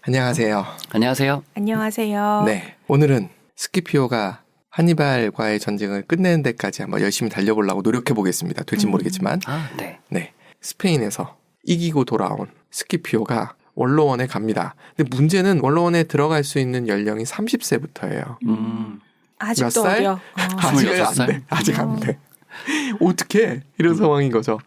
안녕하세요. 안녕하세요. 안녕하세요. 네, 오늘은 스키피오가 한니발과의 전쟁을 끝내는 데까지 한번 열심히 달려보려고 노력해 보겠습니다. 될지 모르겠지만. 네, 스페인에서 이기고 돌아온 스키피오가 원로원에 갑니다. 근데 문제는 원로원에 들어갈 수 있는 연령이 30세부터예요. 아직도 몇 살? 어려. 아직은 안 돼. 아직 안 돼. 어떻게 이런 상황인 거죠.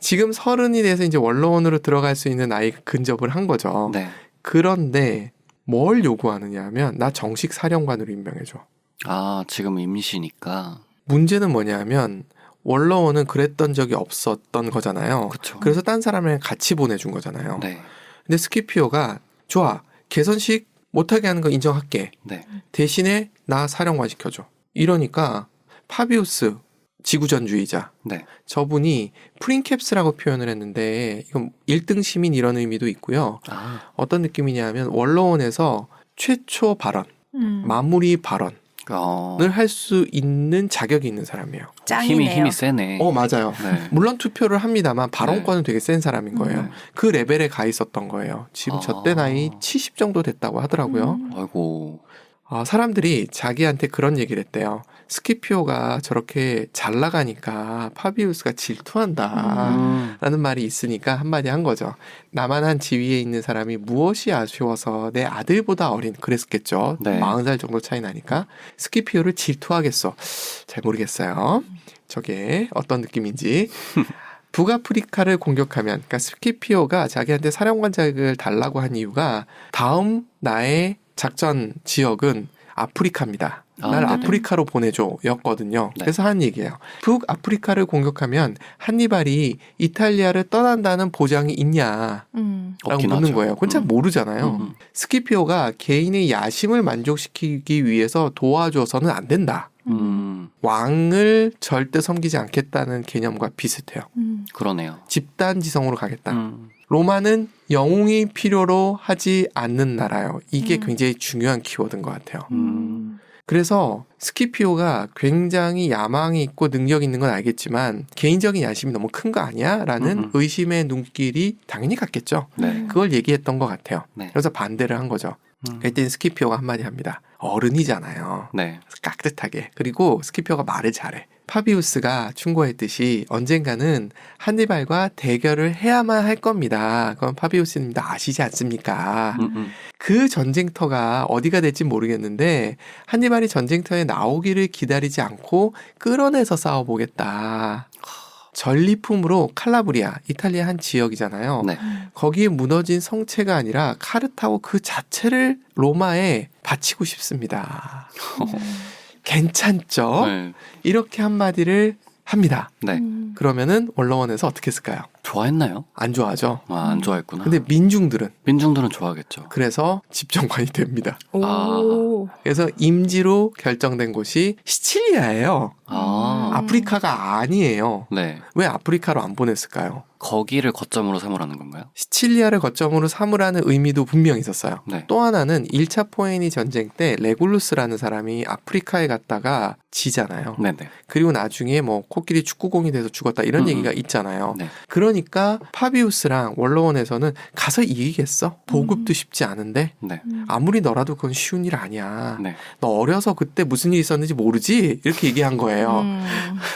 지금 30이 돼서 이제 원로원으로 들어갈 수 있는 나이가 근접을 한 거죠. 네. 그런데 뭘 요구하느냐 하면 나 정식 사령관으로 임명해줘. 아, 지금 임시니까. 문제는 뭐냐면 원로원은 그랬던 적이 없었던 거잖아요. 그쵸. 그래서 딴 사람이랑 같이 보내준 거잖아요. 네. 근데 스키피오가 좋아. 개선식 못하게 하는 거 인정할게. 네. 대신에 나 사령관 시켜줘. 이러니까 파비우스 지구전주의자. 네. 저분이 프린캡스라고 표현을 했는데 이건 1등 시민 이런 의미도 있고요. 아, 어떤 느낌이냐 하면 원로원에서 최초 발언, 마무리 발언을 할 수 있는 자격이 있는 사람이에요. 짱이네요. 힘이 세네. 맞아요. 네. 물론 투표를 합니다만 발언권은 되게 센 사람인 거예요. 네. 그 레벨에 가 있었던 거예요. 지금 저때 나이 70 정도 됐다고 하더라고요. 아이고. 사람들이 자기한테 그런 얘기를 했대요. 스키피오가 저렇게 잘 나가니까 파비우스가 질투한다 라는 말이 있으니까 한마디 한 거죠. 나만한 지위에 있는 사람이 무엇이 아쉬워서 내 아들보다 어린, 그랬겠죠. 네. 40살 정도 차이 나니까 스키피오를 질투하겠어. 잘 모르겠어요. 저게 어떤 느낌인지. 북아프리카를 공격하면, 그러니까 스키피오가 자기한테 사령관 자격을 달라고 한 이유가 다음 나의 작전 지역은 아프리카입니다. 날 네네. 아프리카로 보내줘 였거든요. 네. 그래서 한 얘기예요. 북아프리카를 공격하면 한니발이 이탈리아를 떠난다는 보장이 있냐 라고 없긴 묻는 하죠. 거예요. 그건 잘 모르잖아요. 스키피오가 개인의 야심을 만족시키기 위해서 도와줘서는 안 된다. 왕을 절대 섬기지 않겠다는 개념과 비슷해요. 그러네요. 집단 지성으로 가겠다. 로마는 영웅이 필요로 하지 않는 나라예요. 이게 굉장히 중요한 키워드인 것 같아요. 그래서 스키피오가 굉장히 야망이 있고 능력이 있는 건 알겠지만 개인적인 야심이 너무 큰 거 아니야? 라는 의심의 눈길이 당연히 갔겠죠. 네. 그걸 얘기했던 것 같아요. 네. 그래서 반대를 한 거죠. 그랬더니 스키피오가 한마디 합니다. 어른이잖아요. 네. 깍듯하게. 그리고 스키피오가 말을 잘해. 파비우스가 충고했듯이 언젠가는 한니발과 대결을 해야만 할 겁니다. 그건 파비우스님도 아시지 않습니까? 그 전쟁터가 어디가 될지 모르겠는데 한니발이 전쟁터에 나오기를 기다리지 않고 끌어내서 싸워보겠다. 전리품으로 칼라브리아, 이탈리아 한 지역이잖아요. 네. 거기에 무너진 성체가 아니라 카르타고 그 자체를 로마에 바치고 싶습니다. 괜찮죠? 네. 이렇게 한마디를 합니다. 네. 그러면은 원로원에서 어떻게 했을까요? 좋아했나요? 안 좋아하죠. 아, 안 좋아했구나. 근데 민중들은 민중들은 좋아하겠죠. 그래서 집정관이 됩니다. 오. 그래서 임지로 결정된 곳이 시칠리아예요. 아프리카가 아니에요. 네. 왜 아프리카로 안 보냈을까요? 거기를 거점으로 삼으라는 건가요? 시칠리아를 거점으로 삼으라는 의미도 분명히 있었어요. 네. 또 하나는 1차 포에니 전쟁 때 레굴루스라는 사람이 아프리카에 갔다가 지잖아요. 네네. 그리고 나중에 뭐 코끼리 축구공이 돼서 죽었다 이런 얘기가 있잖아요. 네. 그러니까 파비우스랑 원로원에서는 가서 이기겠어? 보급도 쉽지 않은데 네. 아무리 너라도 그건 쉬운 일 아니야. 네. 너 어려서 그때 무슨 일이 있었는지 모르지? 이렇게 얘기한 거예요.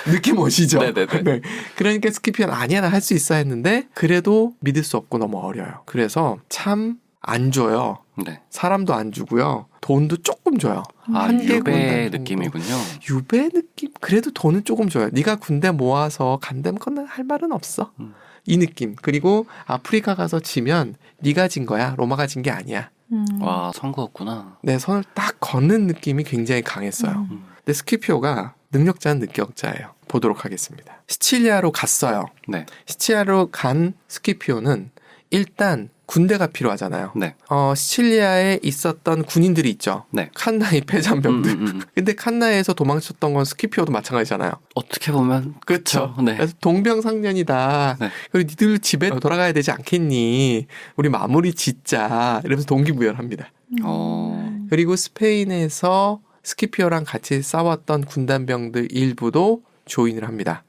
느낌 오시죠? 네네네. 네. 그러니까 스키피오는 아니야 나 할 수 있어 했는데 그래도 믿을 수 없고 너무 어려요. 그래서 참 안 줘요. 네. 사람도 안 주고요. 돈도 조금 줘요. 아, 한 개 군단 유배 정도. 느낌이군요. 유배 느낌? 그래도 돈은 조금 줘요. 네가 군대 모아서 간다면 그건 할 말은 없어. 이 느낌. 그리고 아프리카 가서 지면 네가 진 거야. 로마가 진 게 아니야. 와, 선거였구나. 내 손을 딱 걷는 느낌이 굉장히 강했어요. 근데 스키피오가 능력자는 능력자예요. 보도록 하겠습니다. 시칠리아로 갔어요. 네. 시칠리아로 간 스키피오는 일단 군대가 필요하잖아요. 네. 시칠리아에 있었던 군인들이 있죠. 네. 칸나이 패잔병들. 근데 칸나이에서 도망쳤던 건 스키피오도 마찬가지잖아요. 어떻게 보면 그렇죠. 네. 그래서 동병상련이다. 네. 그리고 니들 집에 돌아가야 되지 않겠니? 우리 마무리 짓자. 이러면서 동기부여를 합니다. 그리고 스페인에서 스키피오랑 같이 싸웠던 군단병들 일부도 조인을 합니다.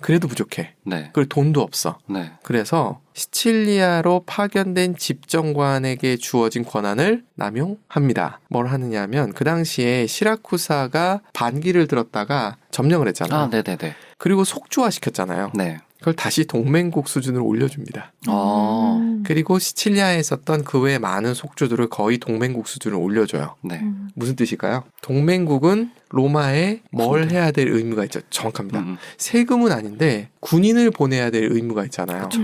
그래도 부족해. 네. 그리고 돈도 없어. 네. 그래서 시칠리아로 파견된 집정관에게 주어진 권한을 남용합니다. 뭘 하느냐면 그 당시에 시라쿠사가 반기를 들었다가 점령을 했잖아요. 아, 네네네. 그리고 속주화시켰잖아요. 네. 그걸 다시 동맹국 수준으로 올려줍니다. 어. 그리고 시칠리아에 있었던 그 외 많은 속주들을 거의 동맹국 수준으로 올려줘요. 네. 무슨 뜻일까요? 동맹국은 로마에 뭘 군대. 해야 될 의무가 있죠. 정확합니다. 음. 세금은 아닌데 군인을 보내야 될 의무가 있잖아요. 그쵸.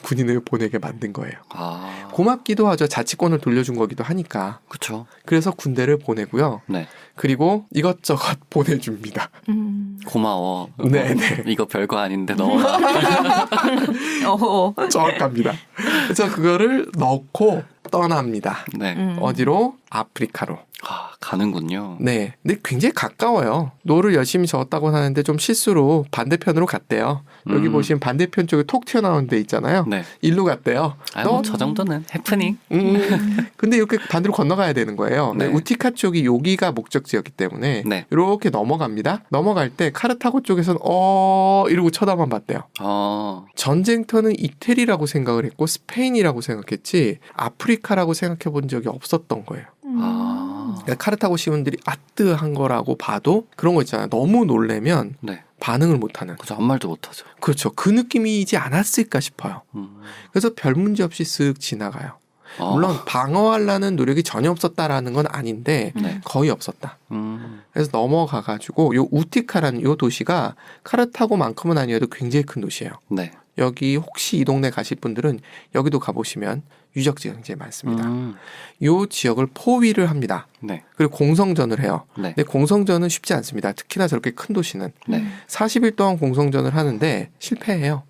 군인을 보내게 만든 거예요. 아. 고맙기도 하죠. 자치권을 돌려준 거기도 하니까. 그쵸. 그래서 군대를 보내고요. 네. 그리고 이것저것 보내줍니다. 고마워. 네네. 이거 별거 아닌데 넣어라. 정확합니다. 그래서 그거를 넣고 떠납니다. 네. 어디로? 아프리카로. 아, 가는군요. 네. 근데 굉장히 가까워요. 노를 열심히 저었다고 하는데 좀 실수로 반대편으로 갔대요. 여기 보시면 반대편 쪽에 톡 튀어나온 데 있잖아요. 네. 일로 갔대요. 아, 저 정도는 해프닝. 근데 이렇게 반대로 건너가야 되는 거예요. 네. 우티카 쪽이 여기가 목적지였기 때문에 네. 이렇게 넘어갑니다. 넘어갈 때 카르타고 쪽에서는 이러고 쳐다만 봤대요. 전쟁터는 이태리라고 생각을 했고 스페인이라고 생각했지 아프리카라고 생각해 본 적이 없었던 거예요. 그러니까 카르타고 시민들이 아뜨한 거라고 봐도 그런 거 있잖아요. 너무 놀래면 네. 반응을 못하는. 그죠. 아무 말도 못하죠. 그렇죠. 그 느낌이지 않았을까 싶어요. 그래서 별 문제 없이 쓱 지나가요. 물론 방어하려는 노력이 전혀 없었다라는 건 아닌데 네. 거의 없었다. 그래서 넘어가가지고 요 우티카라는 요 도시가 카르타고만큼은 아니어도 굉장히 큰 도시예요. 네. 여기 혹시 이 동네 가실 분들은 여기도 가보시면 유적지가 굉장히 많습니다. 요 지역을 포위를 합니다. 네. 그리고 공성전을 해요. 네. 근데 공성전은 쉽지 않습니다. 특히나 저렇게 큰 도시는. 네. 40일 동안 공성전을 하는데 실패해요.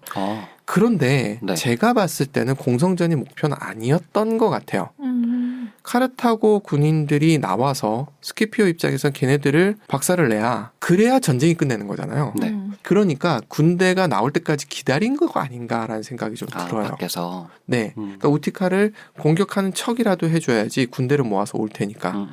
그런데 네. 제가 봤을 때는 공성전이 목표는 아니었던 것 같아요. 카르타고 군인들이 나와서 스키피오 입장에선 걔네들을 박살을 내야 그래야 전쟁이 끝내는 거잖아요. 네. 그러니까 군대가 나올 때까지 기다린 거 아닌가라는 생각이 좀 들어요. 밖에서. 네, 그러니까 우티카를 공격하는 척이라도 해줘야지 군대를 모아서 올 테니까.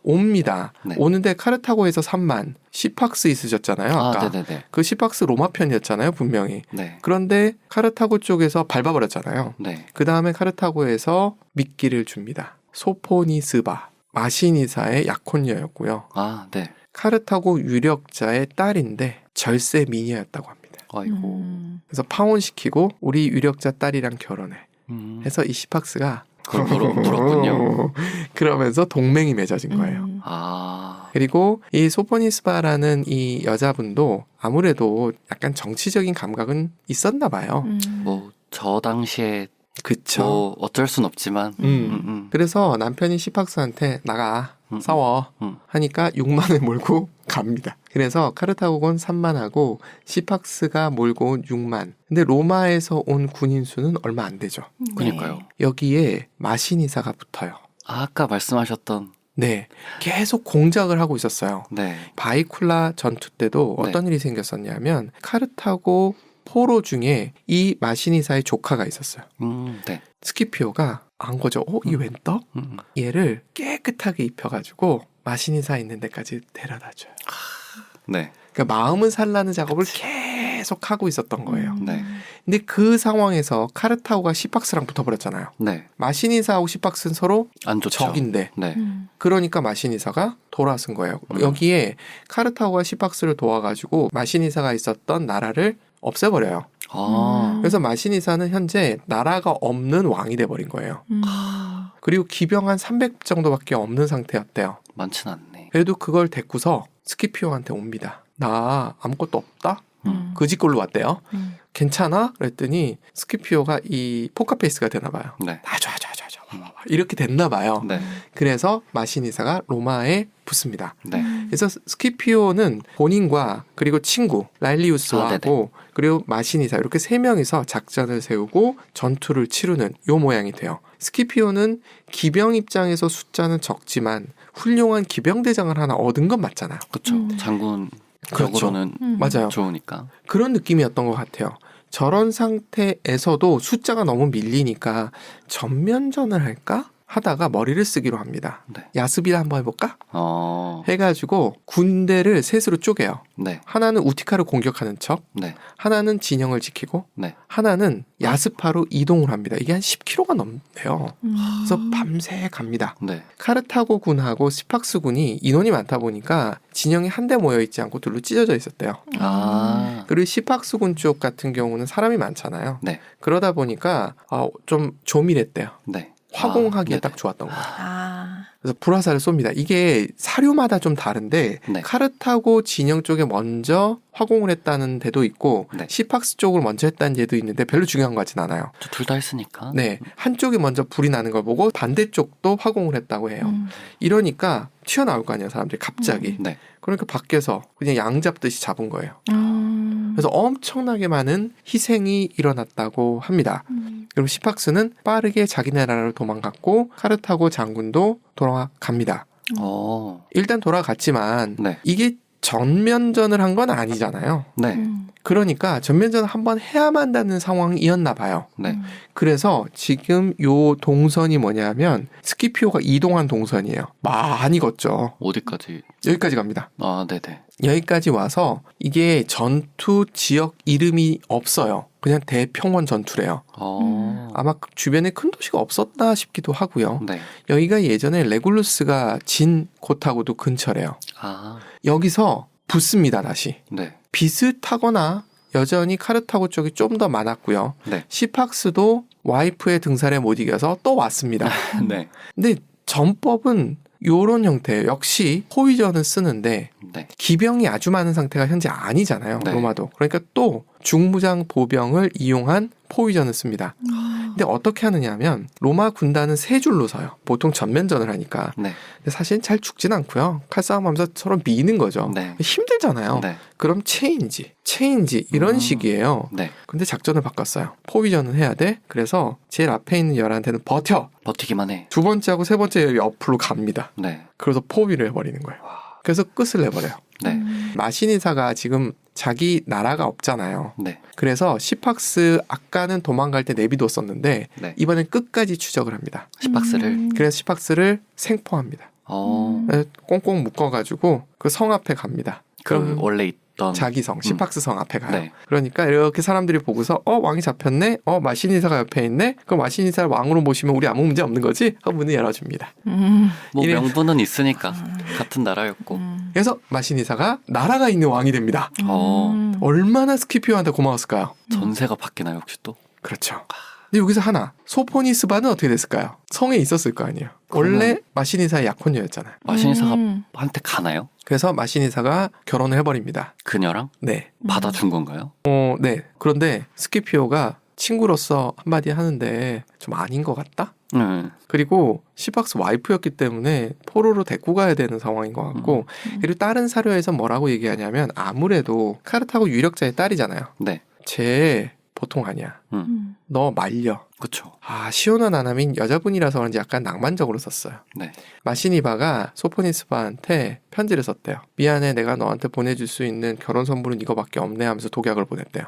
옵니다. 네. 오는데 카르타고에서 3만 시팍스 있으셨잖아요. 아까. 네네네. 그 시팍스 로마 편이었잖아요. 분명히. 네. 그런데 카르타고 쪽에서 밟아버렸잖아요. 네. 그 다음에 카르타고에서 미끼를 줍니다. 소포니스바, 마시니사의 약혼녀였고요. 아, 네. 카르타고 유력자의 딸인데 절세 미녀였다고 합니다. 아이고. 그래서 파혼시키고 우리 유력자 딸이랑 결혼해. 해서 이 시팍스가 그걸 물었군요. 그러면서 동맹이 맺어진 거예요. 그리고 이 소포니스바라는 이 여자분도 아무래도 약간 정치적인 감각은 있었나 봐요. 뭐 저 당시에 그쵸. 뭐 어쩔 순 없지만. 그래서 남편이 시팍스한테 나가 싸워 하니까 6만을 몰고 갑니다. 그래서 카르타고군 3만하고 시팍스가 몰고 온 6만. 근데 로마에서 온 군인 수는 얼마 안 되죠. 그러니까요. 여기에 마시니사가 붙어요. 아까 말씀하셨던. 네, 계속 공작을 하고 있었어요. 네. 바이쿨라 전투 때도 어떤 일이 생겼었냐면 카르타고 포로 중에 이 마시니사의 조카가 있었어요. 네. 스키피오가 안 거죠. 이 웬 떡? 얘를 깨끗하게 입혀가지고 마시니사 있는 데까지 데려다줘요. 네. 그러니까 마음은 살라는 작업을 계속 하고 있었던 거예요. 네. 근데 그 상황에서 카르타고가 시팍스랑 붙어버렸잖아요. 네. 마시니사하고 시팍스는 서로 안 좋죠. 적인데. 네. 그러니까 마시니사가 돌아선 거예요. 여기에 카르타고가 시팍스를 도와가지고 마시니사가 있었던 나라를 없애버려요. 그래서 마시니사는 현재 나라가 없는 왕이 돼버린 거예요. 그리고 기병 한 300 정도밖에 없는 상태였대요. 많진 않네. 그래도 그걸 데리고서 스키피오한테 옵니다. 나 아무것도 없다? 그 집골로 왔대요. 괜찮아? 그랬더니 스키피오가 이 포카페이스가 되나 봐요. 네. 놔줘. 이렇게 됐나 봐요. 네. 그래서 마시니사가 로마에 붙습니다. 네. 그래서 스키피오는 본인과 그리고 친구 라일리우스하고 그리고 마시니사 이렇게 세 명이서 작전을 세우고 전투를 치르는 요 모양이 돼요. 스키피오는 기병 입장에서 숫자는 적지만 훌륭한 기병대장을 하나 얻은 건 맞잖아요. 그렇죠. 장군 그렇죠. 적으로는 맞아요. 좋으니까. 그런 느낌이었던 것 같아요. 저런 상태에서도 숫자가 너무 밀리니까 전면전을 할까? 하다가 머리를 쓰기로 합니다. 네. 야스비를 한번 해볼까? 어. 해가지고 군대를 셋으로 쪼개요. 네. 하나는 우티카를 공격하는 척, 네. 하나는 진영을 지키고, 네. 하나는 야스파로 이동을 합니다. 이게 한 10km가 넘대요. 음. 그래서 밤새 갑니다. 네. 카르타고 군하고 시팍스 군이 인원이 많다 보니까 진영이 한데 모여 있지 않고 둘로 찢어져 있었대요. 아. 그리고 시팍스 군 쪽 같은 경우는 사람이 많잖아요. 네. 그러다 보니까 좀 조밀했대요. 네. 화공하기에 아, 딱 네네. 좋았던 거예요. 아. 그래서 불화살을 쏩니다. 이게 사료마다 좀 다른데 네. 카르타고 진영 쪽에 먼저 화공을 했다는 데도 있고 네. 시팍스 쪽을 먼저 했다는 데도 있는데 별로 중요한 것 같진 않아요. 둘 다 했으니까. 네, 한쪽이 먼저 불이 나는 걸 보고 반대쪽도 화공을 했다고 해요. 이러니까 튀어나올 거 아니에요, 사람들이 갑자기. 네. 그러니까 밖에서 그냥 양 잡듯이 잡은 거예요. 음. 그래서 엄청나게 많은 희생이 일어났다고 합니다. 그리고 시팍스는 빠르게 자기네 나라로 도망갔고 카르타고 장군도 돌아갑니다. 어. 일단 돌아갔지만 네. 이게 전면전을 한 건 아니잖아요. 네. 그러니까 전면전을 한번 해야만 한다는 상황이었나 봐요. 네. 그래서 지금 요 동선이 뭐냐면 스키피오가 이동한 동선이에요. 많이 걷죠. 어디까지? 여기까지 갑니다. 아, 네네. 여기까지 와서 이게 전투 지역 이름이 없어요. 그냥 대평원 전투래요. 아마 주변에 큰 도시가 없었나 싶기도 하고요. 네. 여기가 예전에 레굴루스가 진 곳하고도 근처래요. 아, 여기서 붙습니다, 다시. 네. 비슷하거나 여전히 카르타고 쪽이 좀 더 많았고요. 네. 시팍스도 와이프의 등살에 못 이겨서 또 왔습니다. 네. 근데 전법은 요런 형태예요. 역시 포위전을 쓰는데 네. 기병이 아주 많은 상태가 현재 아니잖아요. 네. 로마도. 그러니까 또 중무장 보병을 이용한 포위전을 씁니다. 근데 어떻게 하느냐 하면 로마 군단은 세 줄로 서요. 보통 전면전을 하니까. 네. 근데 사실 잘 죽진 않고요. 칼싸움하면서 서로 미는 거죠. 네. 힘들잖아요. 네. 그럼 체인지 이런 식이에요. 네. 근데 작전을 바꿨어요. 포위전은 해야 돼. 그래서 제일 앞에 있는 열한테는 버텨. 버티기만 해. 두 번째하고 세 번째 옆으로 갑니다. 네. 그래서 포위를 해버리는 거예요. 그래서 끝을 내버려요. 네. 마시니사가 지금 자기 나라가 없잖아요. 네. 그래서 시팍스 아까는 도망갈 때 내비뒀었는데 네. 이번엔 끝까지 추적을 합니다. 시박스를. 그래서 시팍스를 생포합니다. 꽁꽁 묶어가지고 그 성 앞에 갑니다. 그 원래 있던 자기 성, 시팍스 성 앞에 가요. 네. 그러니까 이렇게 사람들이 보고서 왕이 잡혔네? 마시니사가 옆에 있네? 그럼 마시니사를 왕으로 모시면 우리 아무 문제 없는 거지? 하고 문을 열어줍니다. 뭐 이래- 명분은 있으니까 같은 나라였고. 그래서 마시니사가 나라가 있는 왕이 됩니다. 얼마나 스키피오한테 고마웠을까요? 전세가 바뀌나요 혹시 또? 그렇죠. 근데 여기서 하나, 소포니스바는 어떻게 됐을까요? 성에 있었을 거 아니에요. 원래 마시니사의 약혼녀였잖아요. 마시니사가 한테 가나요? 그래서 마시니사가 결혼을 해버립니다. 그녀랑? 네. 받아준 건가요? 네. 그런데 스키피오가 친구로서 한마디 하는데 좀 아닌 것 같다? 그리고 시박스 와이프였기 때문에 포로로 데리고 가야 되는 상황인 것 같고 그리고 다른 사료에서 뭐라고 얘기하냐면 아무래도 카르타고 유력자의 딸이잖아요. 네. 쟤 보통 아니야. 너 말려. 그쵸. 시오나 나나민 여자분이라서 그런지 약간 낭만적으로 썼어요. 네. 마시니바가 소포니스바한테 편지를 썼대요. 미안해, 내가 너한테 보내줄 수 있는 결혼 선물은 이거밖에 없네 하면서 독약을 보냈대요.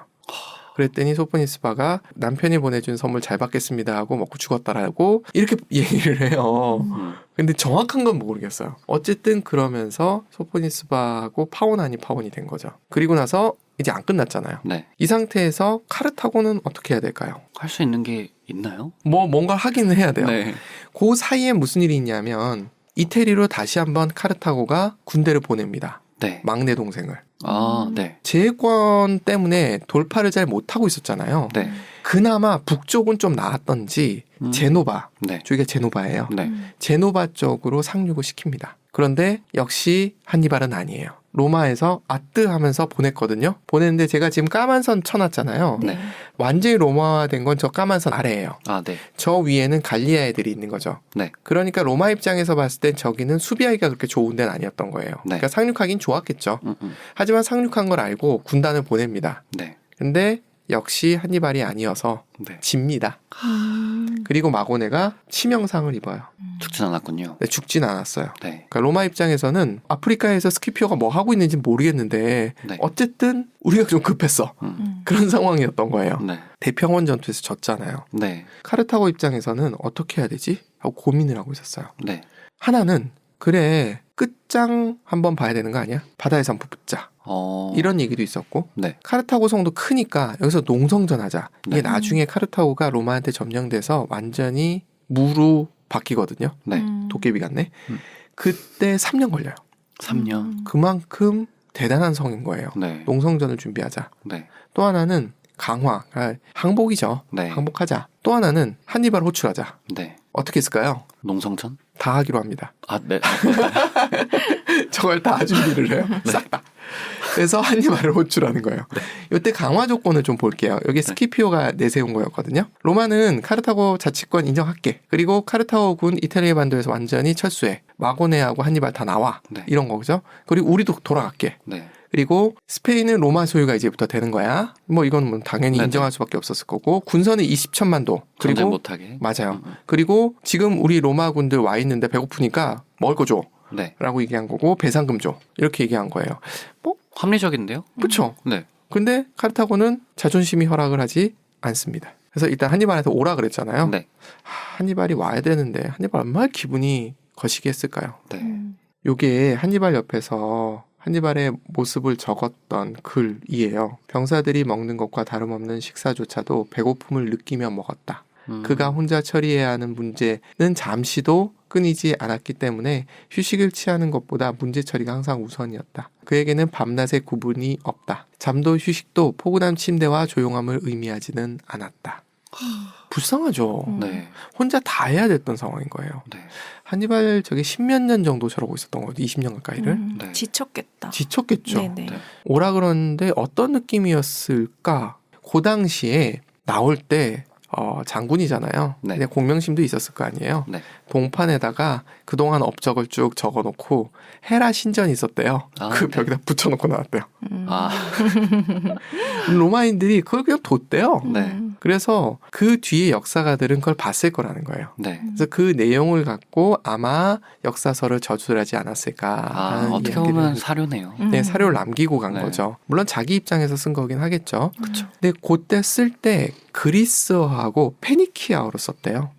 그랬더니 소포니스바가 남편이 보내준 선물 잘 받겠습니다 하고 먹고 죽었다라고 이렇게 얘기를 해요. 근데 정확한 건 모르겠어요. 어쨌든 그러면서 소포니스바하고 파혼 아닌 파혼이 된 거죠. 그리고 나서 이제 안 끝났잖아요. 네. 이 상태에서 카르타고는 어떻게 해야 될까요? 할 수 있는 게 있나요? 뭔가 하기는 해야 돼요. 네. 그 사이에 무슨 일이 있냐면 이태리로 다시 한번 카르타고가 군대를 보냅니다. 네. 막내 동생을. 아, 네. 제해권 때문에 돌파를 잘 못하고 있었잖아요. 네. 그나마 북쪽은 좀 나았던지 제노바, 네. 저기가 제노바예요. 네. 제노바 쪽으로 상륙을 시킵니다. 그런데 역시 한니발은 아니에요. 로마에서 아뜨 하면서 보냈거든요. 보냈는데 제가 지금 까만 선 쳐놨잖아요. 네. 완전히 로마화된 건 저 까만 선 아래예요. 아, 네. 저 위에는 갈리아 애들이 있는 거죠. 네. 그러니까 로마 입장에서 봤을 땐 저기는 수비하기가 그렇게 좋은 데는 아니었던 거예요. 네. 그러니까 상륙하긴 좋았겠죠. 하지만 상륙한 걸 알고 군단을 보냅니다. 네. 근데 역시 한니발이 아니어서 네. 집니다. 그리고 마고네가 치명상을 입어요. 죽진 않았군요. 네, 죽진 않았어요. 네. 그러니까 로마 입장에서는 아프리카에서 스키피오가 뭐 하고 있는지 모르겠는데 네. 어쨌든 우리가 좀 급했어. 그런 상황이었던 거예요. 네. 대평원 전투에서 졌잖아요. 네. 카르타고 입장에서는 어떻게 해야 되지? 하고 고민을 하고 있었어요. 네. 하나는 그래 끝장 한번 봐야 되는 거 아니야? 바다에서 한번 붙자. 이런 얘기도 있었고 네. 카르타고 성도 크니까 여기서 농성전 하자. 이게 네. 나중에 카르타고가 로마한테 점령돼서 완전히 무로 바뀌거든요. 네. 도깨비 같네. 그때 3년 걸려요. 3년. 그만큼 대단한 성인 거예요. 네. 농성전을 준비하자. 네. 또 하나는 강화, 그러니까 항복이죠. 네. 항복하자. 또 하나는 한니발 호출하자. 네. 어떻게 했을까요? 농성전? 다 하기로 합니다. 아, 네. 저걸 다 준비를 해요. 싹 다. 그래서 한니발을 호출하는 거예요. 이때 강화 조건을 좀 볼게요. 여기 스키피오가 내세운 거였거든요. 로마는 카르타고 자치권 인정할게. 그리고 카르타고군 이탈리아 반도에서 완전히 철수해. 마고네하고 한니발 다 나와. 네. 이런 거죠. 그리고 우리도 돌아갈게. 네. 그리고 스페인은 로마 소유가 이제부터 되는 거야. 뭐 이건 뭐 당연히 네네. 인정할 수밖에 없었을 거고 군선은 20천만 도. 전쟁 그리고 못하게. 맞아요. 그리고 지금 우리 로마 군들 와 있는데 배고프니까 먹을 거 줘. 네. 라고 얘기한 거고 배상금 줘. 이렇게 얘기한 거예요. 뭐 합리적인데요? 그렇죠. 네. 근데 카르타고는 자존심이 허락을 하지 않습니다. 그래서 일단 한니발한테 오라 그랬잖아요. 네. 한니발이 와야 되는데 한니발 얼마나 기분이 거시기했을까요? 네. 요게 한니발 옆에서 한니발의 모습을 적었던 글이에요. 병사들이 먹는 것과 다름없는 식사조차도 배고픔을 느끼며 먹었다. 그가 혼자 처리해야 하는 문제는 잠시도 끊이지 않았기 때문에 휴식을 취하는 것보다 문제 처리가 항상 우선이었다. 그에게는 밤낮의 구분이 없다. 잠도 휴식도 포근한 침대와 조용함을 의미하지는 않았다. 불쌍하죠. 네. 혼자 다 해야 됐던 상황인 거예요. 네. 한니발 저게 10몇 년 정도 저러고 있었던 거거든요. 20년 가까이를. 네. 지쳤겠다. 지쳤겠죠. 네네. 네. 오라 그러는데 어떤 느낌이었을까? 그 당시에 나올 때 장군이잖아요. 네. 근데 공명심도 있었을 거 아니에요. 네. 동판에다가 그동안 업적을 쭉 적어놓고 헤라 신전이 있었대요. 아, 그 네. 벽에다 붙여놓고 나왔대요. 아, 로마인들이 그걸 그냥 뒀대요. 네. 그래서 그 뒤에 역사가들은 그걸 봤을 거라는 거예요. 네. 그래서 그 내용을 갖고 아마 역사서를 저술하지 않았을까 아, 하는 어떻게 이야기를 보면 사료네요. 네, 사료를 남기고 간 네. 거죠. 물론 자기 입장에서 쓴 거긴 하겠죠. 그쵸. 근데 그때 쓸 때 그리스어하고 페니키아어로 썼대요.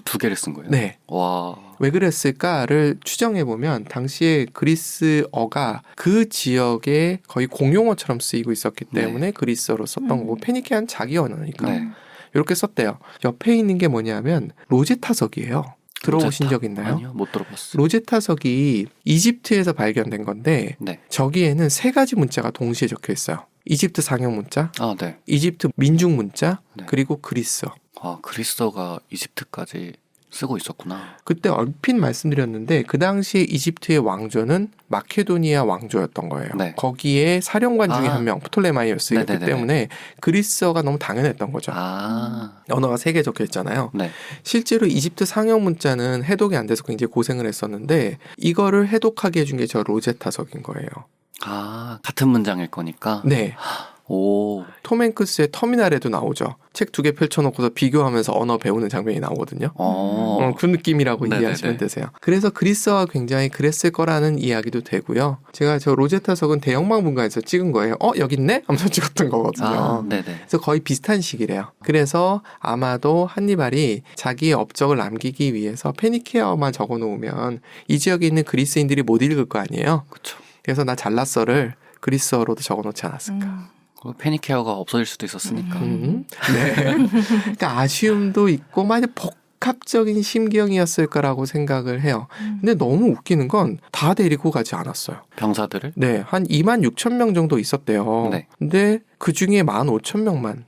두 개를 쓴 거예요? 네. 와. 왜 그랬을까를 추정해보면 당시에 그리스어가 그 지역에 거의 공용어처럼 쓰이고 있었기 때문에 네. 그리스어로 썼던 거고 페니키아는 자기 언어니까 네. 이렇게 썼대요. 옆에 있는 게 뭐냐면 로제타석이에요. 들어보신 로제타? 적 있나요? 아니요, 못 들어봤어요. 로제타석이 이집트에서 발견된 건데 네. 저기에는 세 가지 문자가 동시에 적혀 있어요. 이집트 상형 문자, 아, 네. 이집트 민중 문자, 네. 그리고 그리스어. 아, 그리스어가 이집트까지 쓰고 있었구나. 그때 얼핏 말씀드렸는데 그 당시에 이집트의 왕조는 마케도니아 왕조였던 거예요. 네. 거기에 사령관 중에 아. 한 명 프톨레마이오스였기 네네네네. 때문에 그리스어가 너무 당연했던 거죠. 아, 언어가 세 개 적혀 있잖아요. 네. 실제로 이집트 상형 문자는 해독이 안 돼서 굉장히 고생을 했었는데 이거를 해독하게 해준 게 저 로제타석인 거예요. 아, 같은 문장일 거니까. 네. 오, 톰 행크스의 터미널에도 나오죠. 책 두 개 펼쳐놓고서 비교하면서 언어 배우는 장면이 나오거든요. 그 느낌이라고 네네네. 이해하시면 되세요. 그래서 그리스어가 굉장히 그랬을 거라는 이야기도 되고요. 제가 저 로제타석은 대형망문가에서 찍은 거예요. 여기 있네? 하면서 찍었던 거거든요. 아, 네네. 그래서 거의 비슷한 시기래요. 그래서 아마도 한니발이 자기의 업적을 남기기 위해서 페니키아어만 적어놓으면 이 지역에 있는 그리스인들이 못 읽을 거 아니에요. 그쵸. 그래서 나 잘났어를 그리스어로도 적어놓지 않았을까. 페니케어가 없어질 수도 있었으니까. 네. 그러니까 아쉬움도 있고 만약 복합적인 심경이었을 거라고 생각을 해요. 근데 너무 웃기는 건 다 데리고 가지 않았어요. 병사들을? 네, 한 2만 6천 명 정도 있었대요. 네. 근데 그 중에 1만 5천 명만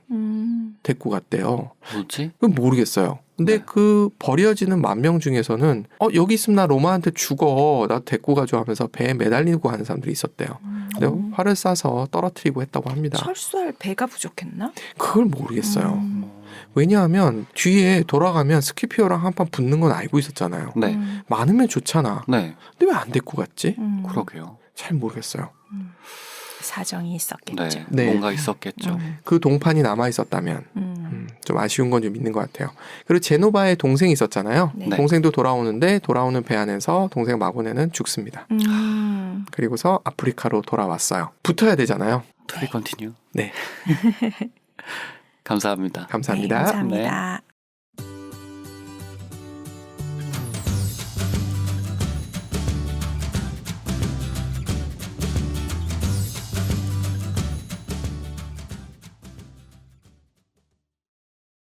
데리고 갔대요. 뭐지? 그건 모르겠어요. 근데 네. 그 버려지는 10,000명 중에서는 여기 있으면 나 로마한테 죽어. 나 데리고 가줘 하면서 배에 매달리고 하는 사람들이 있었대요. 근데 활을 쏴서 떨어뜨리고 했다고 합니다. 철수할 배가 부족했나? 그걸 모르겠어요. 왜냐하면 뒤에 돌아가면 스키피오랑 한판 붙는 건 알고 있었잖아요. 네. 많으면 좋잖아. 네. 근데 왜 안 데리고 갔지? 그러게요. 잘 모르겠어요. 사정이 있었겠죠. 네, 네. 뭔가 있었겠죠. 그 동판이 남아 있었다면 좀 아쉬운 건 좀 있는 것 같아요. 그리고 제노바의 동생이 있었잖아요. 네. 동생도 돌아오는데 돌아오는 배 안에서 동생 마고네는 죽습니다. 그리고서 아프리카로 돌아왔어요. 붙어야 되잖아요. To be continue. 네. 감사합니다. 감사합니다. 네, 감사합니다.